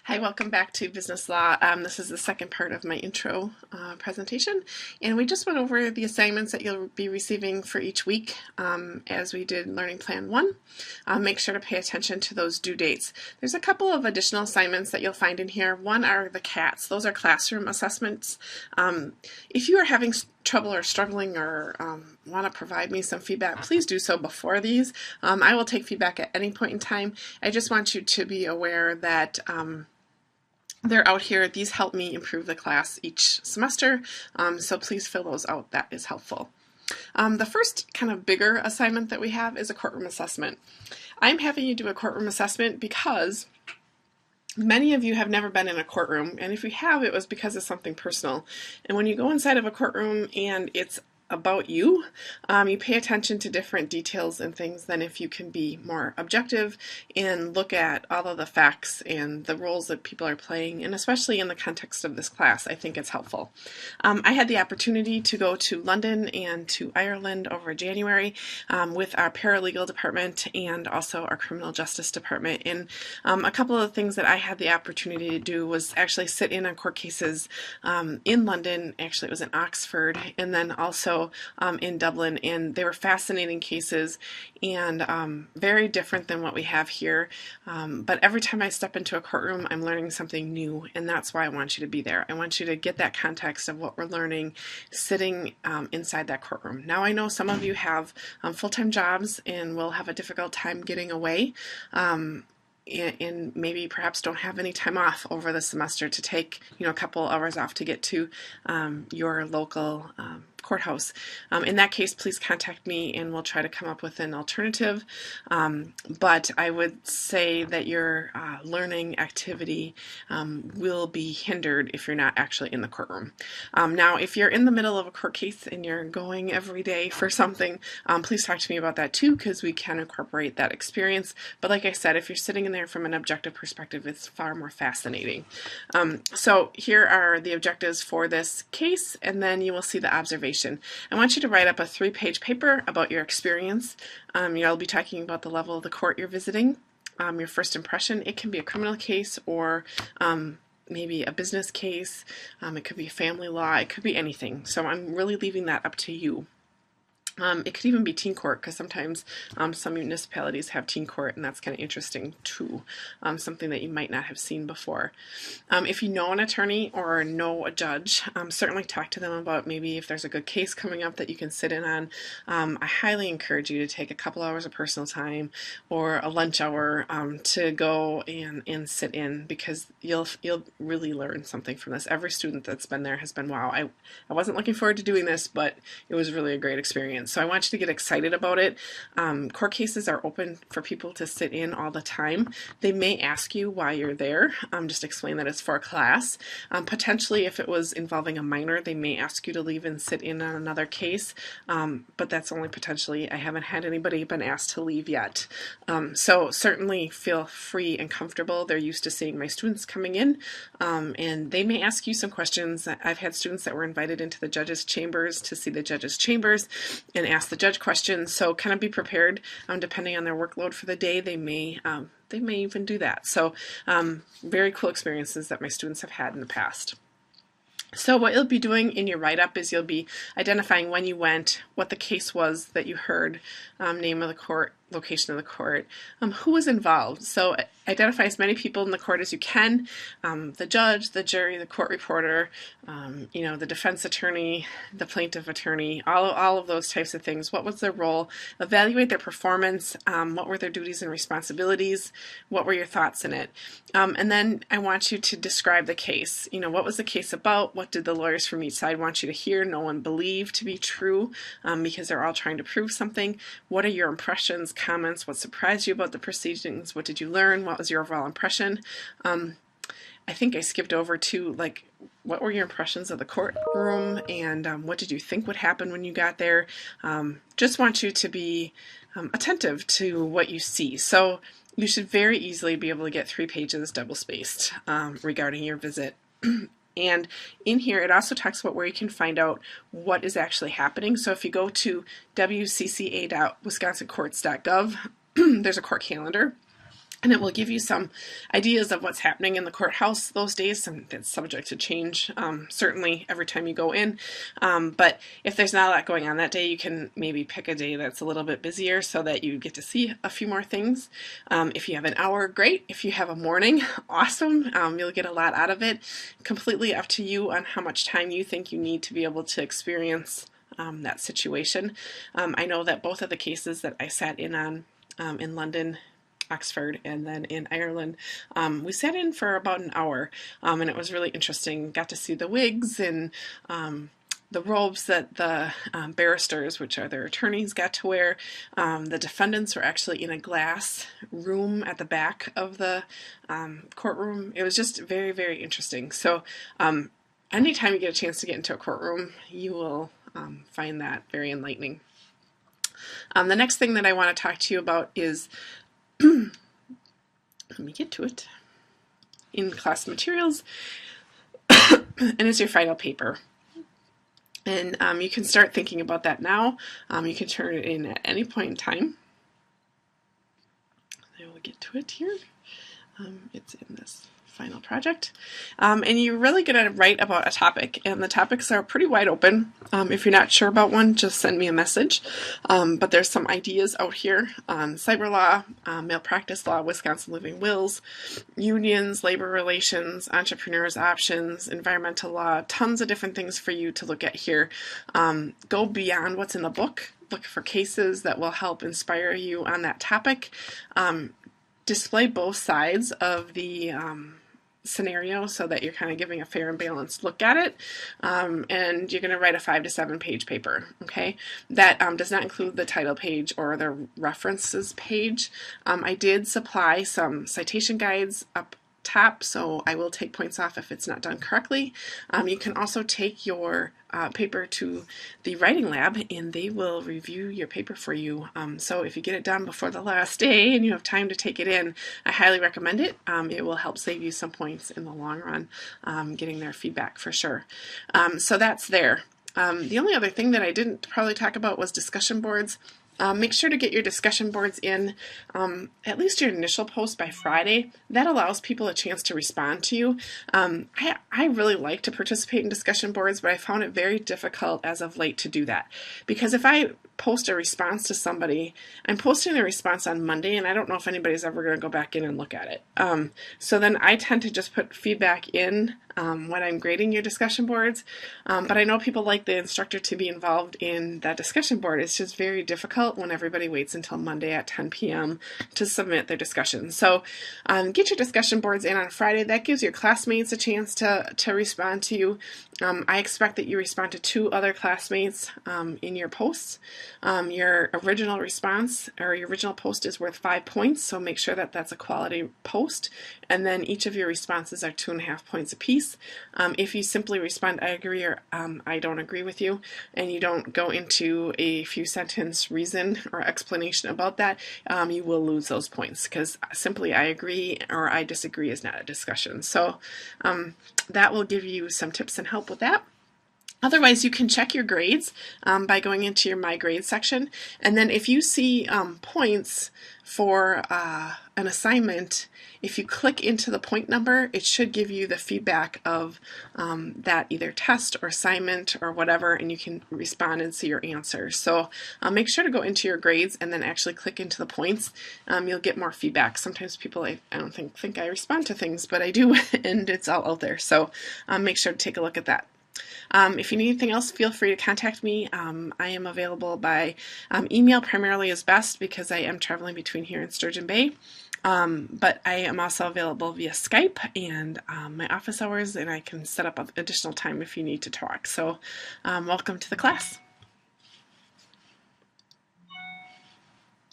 Hi, welcome back to Business Law. This is the second part of my intro presentation, and we just went over the assignments that you'll be receiving for each week as we did Learning Plan 1. Make sure to pay attention to those due dates. There's a couple of additional assignments that you'll find in here. One are the CATs. Those are classroom assessments. If you are having trouble or struggling or want to provide me some feedback, please do so before these. I will take feedback at any point in time. I just want you to be aware that they're out here. These help me improve the class each semester, so please fill those out. That is helpful. The first kind of bigger assignment that we have is a courtroom assessment. I'm having you do a courtroom assessment because many of you have never been in a courtroom, and if you have, it was because of something personal. And when you go inside of a courtroom and it's about you, you pay attention to different details and things than if you can be more objective and look at all of the facts and the roles that people are playing, and especially in the context of this class, I think it's helpful. I had the opportunity to go to London and to Ireland over January with our paralegal department and also our criminal justice department, and a couple of things that I had the opportunity to do was actually sit in on court cases in London. Actually, it was in Oxford, and then also in Dublin, and they were fascinating cases and very different than what we have here. But every time I step into a courtroom, I'm learning something new, and that's why I want you to be there. I want you to get that context of what we're learning sitting inside that courtroom. Now, I know some of you have full-time jobs and will have a difficult time getting away. And maybe perhaps don't have any time off over the semester to take a couple hours off to get to your local courthouse. In that case, please contact me and we'll try to come up with an alternative. But I would say that your learning activity will be hindered if you're not actually in the courtroom. Now, if you're in the middle of a court case and you're going every day for something, please talk to me about that too, because we can incorporate that experience. But like I said, if you're sitting in there from an objective perspective, it's far more fascinating. So here are the objectives for this case, and then you will see the observation. I want you to write up a 3-page paper about your experience. You'll be talking about the level of the court you're visiting, your first impression. It can be a criminal case or maybe a business case. It could be family law. It could be anything. So I'm really leaving that up to you. It could even be teen court, because sometimes some municipalities have teen court, and that's kind of interesting too, something that you might not have seen before. If you know an attorney or know a judge, certainly talk to them about maybe if there's a good case coming up that you can sit in on. I highly encourage you to take a couple hours of personal time or a lunch hour to go and sit in, because you'll really learn something from this. Every student that's been there has been, wow, I wasn't looking forward to doing this, but it was really a great experience. So I want you to get excited about it. Court cases are open for people to sit in all the time. They may ask you why you're there. Just explain that it's for a class. Potentially, if it was involving a minor, they may ask you to leave and sit in on another case, but that's only potentially. I haven't had anybody been asked to leave yet. So certainly feel free and comfortable. They're used to seeing my students coming in, and they may ask you some questions. I've had students that were invited into the judges' chambers to see the judges' chambers and ask the judge questions, so kind of be prepared. Depending on their workload for the day, they may even do that. So very cool experiences that my students have had in the past. So what you'll be doing in your write-up is you'll be identifying when you went, what the case was that you heard, name of the court, location of the court, who was involved. So identify as many people in the court as you can, the judge, the jury, the court reporter, the defense attorney, the plaintiff attorney, all of those types of things. What was their role? Evaluate their performance. What were their duties and responsibilities? What were your thoughts in it? And then I want you to describe the case. What was the case about? What did the lawyers from each side want you to hear, know, and believe to be true, because they're all trying to prove something? What are your impressions, comments? What surprised you about the proceedings? What did you learn? What was your overall impression? I think I skipped over to, what were your impressions of the courtroom, and what did you think would happen when you got there? Just want you to be attentive to what you see. So you should very easily be able to get 3 pages double-spaced regarding your visit. And in here, it also talks about where you can find out what is actually happening. So if you go to wcca.wisconsincourts.gov, there's a court calendar. And it will give you some ideas of what's happening in the courthouse those days, and it's subject to change, certainly every time you go in. But if there's not a lot going on that day, you can maybe pick a day that's a little bit busier so that you get to see a few more things. If you have an hour, great. If you have a morning, awesome. You'll get a lot out of it. Completely up to you on how much time you think you need to be able to experience that situation. I know that both of the cases that I sat in on in London, Oxford, and then in Ireland, we sat in for about an hour, and it was really interesting. Got to see the wigs and the robes that the barristers, which are their attorneys, got to wear. The defendants were actually in a glass room at the back of the courtroom. It was just very, very interesting. So anytime you get a chance to get into a courtroom, you will find that very enlightening. The next thing that I want to talk to you about is let me get to it, in class materials, and it's your final paper. And you can start thinking about that now. You can turn it in at any point in time. I will get to it here. It's in this final project. And you're really going to write about a topic, and the topics are pretty wide open. If you're not sure about one, just send me a message. But there's some ideas out here on cyber law, malpractice law, Wisconsin living wills, unions, labor relations, entrepreneurs' options, environmental law, tons of different things for you to look at here. Go beyond what's in the book. Look for cases that will help inspire you on that topic. Display both sides of the scenario so that you're kind of giving a fair and balanced look at it, and you're going to write a 5 to 7 page paper. Okay, that does not include the title page or the references page. I did supply some citation guides up top, so I will take points off if it's not done correctly. You can also take your paper to the writing lab and they will review your paper for you. So if you get it done before the last day and you have time to take it in, I highly recommend it. It will help save you some points in the long run, getting their feedback for sure. So that's there. The only other thing that I didn't probably talk about was discussion boards. Make sure to get your discussion boards in at least your initial post by Friday. That allows people a chance to respond to you. I really like to participate in discussion boards, but I found it very difficult as of late to do that. Because if I post a response to somebody, I'm posting the response on Monday, and I don't know if anybody's ever going to go back in and look at it. So then I tend to just put feedback in when I'm grading your discussion boards, but I know people like the instructor to be involved in that discussion board. It's just very difficult when everybody waits until Monday at 10 p.m. to submit their discussion. So get your discussion boards in on Friday. That gives your classmates a chance to respond to you. I expect that you respond to 2 other classmates in your posts. Your original response or your original post is worth 5 points, so make sure that that's a quality post. And then each of your responses are 2.5 points apiece. If you simply respond, I agree or I don't agree with you, and you don't go into a few sentence reason or explanation about that, you will lose those points, because simply I agree or I disagree is not a discussion. So that will give you some tips and help with that. Otherwise, you can check your grades by going into your My Grades section, and then if you see points for an assignment, if you click into the point number, it should give you the feedback of that either test or assignment or whatever, and you can respond and see your answers. So make sure to go into your grades and then actually click into the points. You'll get more feedback. Sometimes people, I don't think I respond to things, but I do, and it's all out there. So make sure to take a look at that. If you need anything else, feel free to contact me. I am available by email primarily is best, because I am traveling between here and Sturgeon Bay. But I am also available via Skype and my office hours, and I can set up additional time if you need to talk. So welcome to the class.